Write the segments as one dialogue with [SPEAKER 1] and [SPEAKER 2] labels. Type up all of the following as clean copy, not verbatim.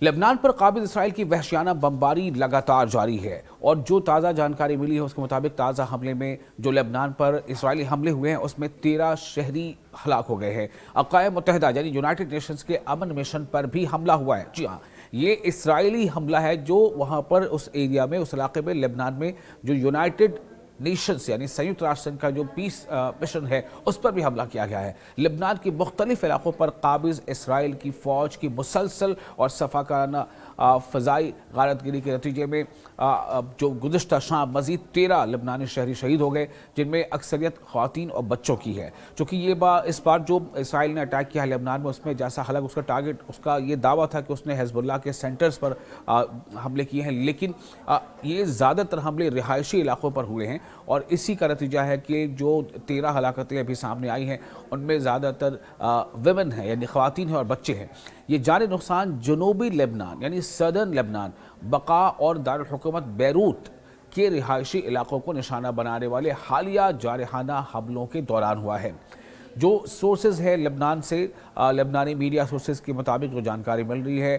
[SPEAKER 1] لبنان پر قابض اسرائیل کی وحشیانہ بمباری لگاتار جاری ہے اور جو تازہ جانکاری ملی ہے اس کے مطابق تازہ حملے میں جو لبنان پر اسرائیلی حملے ہوئے ہیں اس میں 13 شہری ہلاک ہو گئے ہیں۔ اقوام متحدہ یعنی یونائٹڈ نیشنز کے امن مشن پر بھی حملہ ہوا ہے۔ جی ہاں، یہ اسرائیلی حملہ ہے جو وہاں پر اس ایریا میں اس علاقے میں لبنان میں جو یونائٹڈ نیشنز یعنی سیونت راشٹر سنگھ کا جو پیس مشن ہے اس پر بھی حملہ کیا گیا ہے۔ لبنان کے مختلف علاقوں پر قابض اسرائیل کی فوج کی مسلسل اور صفاقانہ فضائی غارت گری کے نتیجے میں جو گزشتہ شام مزید 13 لبنانی شہری شہید ہو گئے، جن میں اکثریت خواتین اور بچوں کی ہے۔ چونکہ یہ اس بار جو اسرائیل نے اٹیک کیا ہے لبنان میں، اس میں جیسا حالانکہ اس کا ٹارگٹ اس کا یہ دعویٰ تھا کہ اس نے حزب اللہ کے سینٹرز پر حملے کیے ہیں، لیکن یہ زیادہ تر حملے رہائشی علاقوں پر ہوئے ہیں اور اسی کا نتیجہ ہے کہ جو 13 ہلاکتیں ابھی سامنے آئی ہیں ان میں زیادہ تر ویمن ہیں یعنی خواتین ہیں اور بچے ہیں۔ یہ جانی نقصان جنوبی لبنان یعنی سدرن لبنان، بقا اور دارالحکومت بیروت کے رہائشی علاقوں کو نشانہ بنانے والے حالیہ جارحانہ حملوں کے دوران ہوا ہے۔ جو سورسز ہے لبنان سے، لبنانی میڈیا سورسز کے مطابق جو جانکاری مل رہی ہے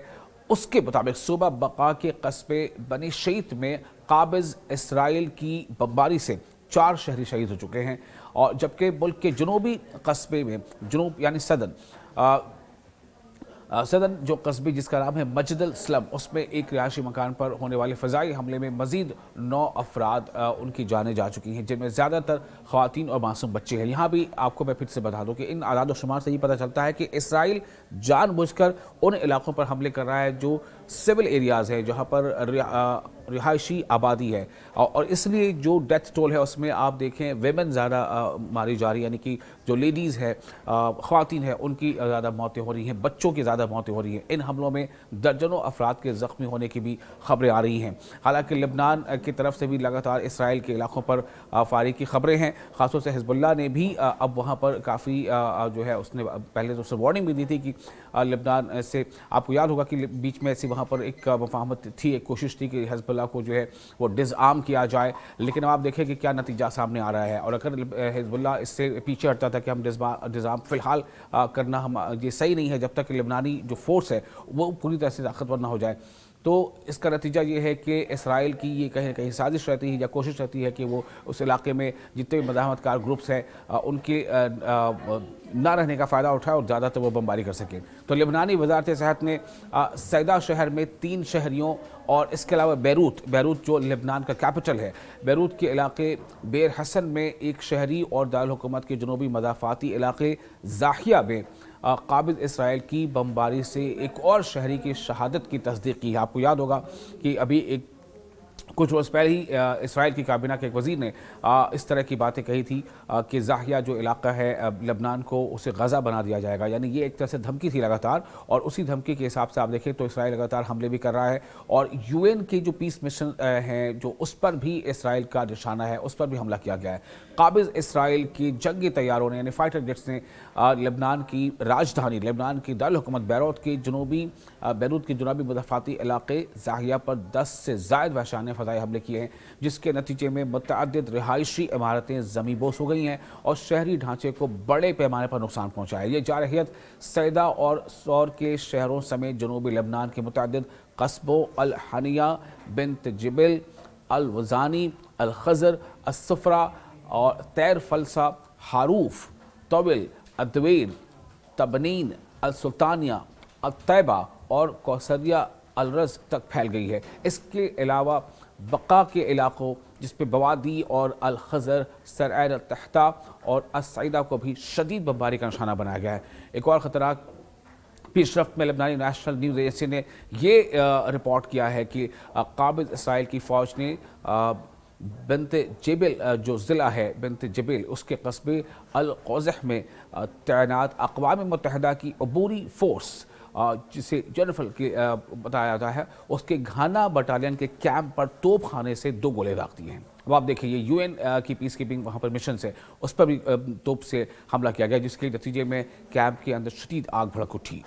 [SPEAKER 1] اس کے مطابق صوبہ بقا کے قصبے بنی شیت میں قابض اسرائیل کی بمباری سے 4 شہری شہید ہو چکے ہیں، اور جبکہ ملک کے جنوبی قصبے میں جنوب یعنی سدن جو قصبے جس کا نام ہے مجد السلم، اس میں ایک رہائشی مکان پر ہونے والے فضائی حملے میں مزید 9 افراد ان کی جانیں جا چکی ہیں، جن میں زیادہ تر خواتین اور معصوم بچے ہیں۔ یہاں بھی آپ کو میں پھر سے بتا دوں کہ ان اعداد و شمار سے یہ پتہ چلتا ہے کہ اسرائیل جان بوجھ کر ان علاقوں پر حملے کر رہا ہے جو سول ایریاز ہے، جہاں پر رہائشی آبادی ہے، اور اس لیے جو ڈیتھ ٹول ہے اس میں آپ دیکھیں ویمن زیادہ ماری جا رہی ہے، یعنی کہ جو لیڈیز ہے، خواتین ہیں، ان کی زیادہ موتیں ہو رہی ہیں، بچوں کی زیادہ موتیں ہو رہی ہیں۔ ان حملوں میں درجنوں افراد کے زخمی ہونے کی بھی خبریں آ رہی ہیں۔ حالانکہ لبنان کی طرف سے بھی لگاتار اسرائیل کے علاقوں پر فائرنگ کی خبریں ہیں، خاص طور سے حزب اللہ نے بھی اب وہاں پر کافی جو ہے اس نے پہلے تو اسے وارننگ بھی دی تھی کہ لبنان سے، آپ کو یاد ہوگا کہ بیچ میں ایسی وہاں پر ایک مفاہمت تھی، ایک کوشش تھی کہ حزب اللہ کو جو ہے وہ ڈسآرم کیا جائے، لیکن اب آپ دیکھیں کہ کیا نتیجہ سامنے آ رہا ہے۔ اور اگر حزب اللہ اس سے پیچھے ہٹتا تھا کہ ہم ڈسآرم فی الحال کرنا یہ صحیح نہیں ہے جب تک کہ لبنانی جو فورس ہے وہ پوری طرح سے طاقتور نہ ہو جائے، تو اس کا نتیجہ یہ ہے کہ اسرائیل کی یہ کہیں نہ کہیں سازش رہتی ہے یا کوشش رہتی ہے کہ وہ اس علاقے میں جتنے بھی مزاحمت کار گروپس ہیں ان کے نہ رہنے کا فائدہ اٹھائے اور زیادہ تر وہ بمباری کر سکیں۔ تو لبنانی وزارت صحت نے سیدہ شہر میں 3 شہریوں اور اس کے علاوہ بیروت جو لبنان کا کیپٹل ہے، بیروت کے علاقے بیر حسن میں 1 شہری اور دارالحکومت کے جنوبی مضافاتی علاقے زاحیہ میں قابض اسرائیل کی بمباری سے ایک اور شہری کی شہادت کی تصدیق کی ہے۔ آپ کو یاد ہوگا کہ ابھی کچھ روز پہلے ہی اسرائیل کی کابینہ کے ایک وزیر نے اس طرح کی باتیں کہی تھی کہ زاحیہ جو علاقہ ہے لبنان کو اسے غزہ بنا دیا جائے گا، یعنی یہ ایک طرح سے دھمکی تھی لگاتار، اور اسی دھمکی کے حساب سے آپ دیکھیں تو اسرائیل لگاتار حملے بھی کر رہا ہے، اور UN کی جو پیس مشن ہیں جو اس پر بھی اسرائیل کا نشانہ ہے، اس پر بھی حملہ کیا گیا ہے۔ قابض اسرائیل کی جنگی طیاروں نے یعنی فائٹر جیٹس نے لبنان کی راجدھانی لبنان کی دارالحکومت بیروت کے جنوبی مضافاتی علاقے زاحیہ پر 10 سے زائد وحشیانہ فضائی حملے کیے ہیں، جس کے نتیجے میں متعدد رہائشی عمارتیں زمین بوس ہو گئی ہیں اور شہری ڈھانچے کو بڑے پیمانے پر نقصان پہنچا ہے۔ یہ جارحیت سیدہ اور سور کے شہروں سمیت جنوبی لبنان کے متعدد قصبوں الحنیہ، بنت جبل، الوزانی، الخزر، الصفرہ اور تیر فلسہ، حاروف، طول، الدویر، تبنین، السلطانیہ، الطیبہ اور کوثریہ الرز تک پھیل گئی ہے۔ اس کے علاوہ بقا کے علاقوں جس پہ بوادی اور الخزر، سرعین التحتہ اور السعیدہ کو بھی شدید بمباری کا نشانہ بنایا گیا ہے۔ ایک اور خطرناک پیش رفت میں لبنانی نیشنل نیوز ایجنسی نے یہ رپورٹ کیا ہے کہ قابض اسرائیل کی فوج نے بنت جبل جو ضلع ہے بنت جبل اس کے قصبے القوزح میں تعینات اقوام متحدہ کی عبوری فورس جسے جنرل بتایا جاتا ہے، اس کے گھانا بٹالین کے کیمپ پر توپ خانے سے 2 گولے داغ دیے ہیں۔ اب آپ دیکھیں یہ UN کی پیس کیپنگ وہاں پر مشن سے اس پر بھی توپ سے حملہ کیا گیا، جس کے نتیجے میں کیمپ کے اندر شدید آگ بھڑک اٹھی۔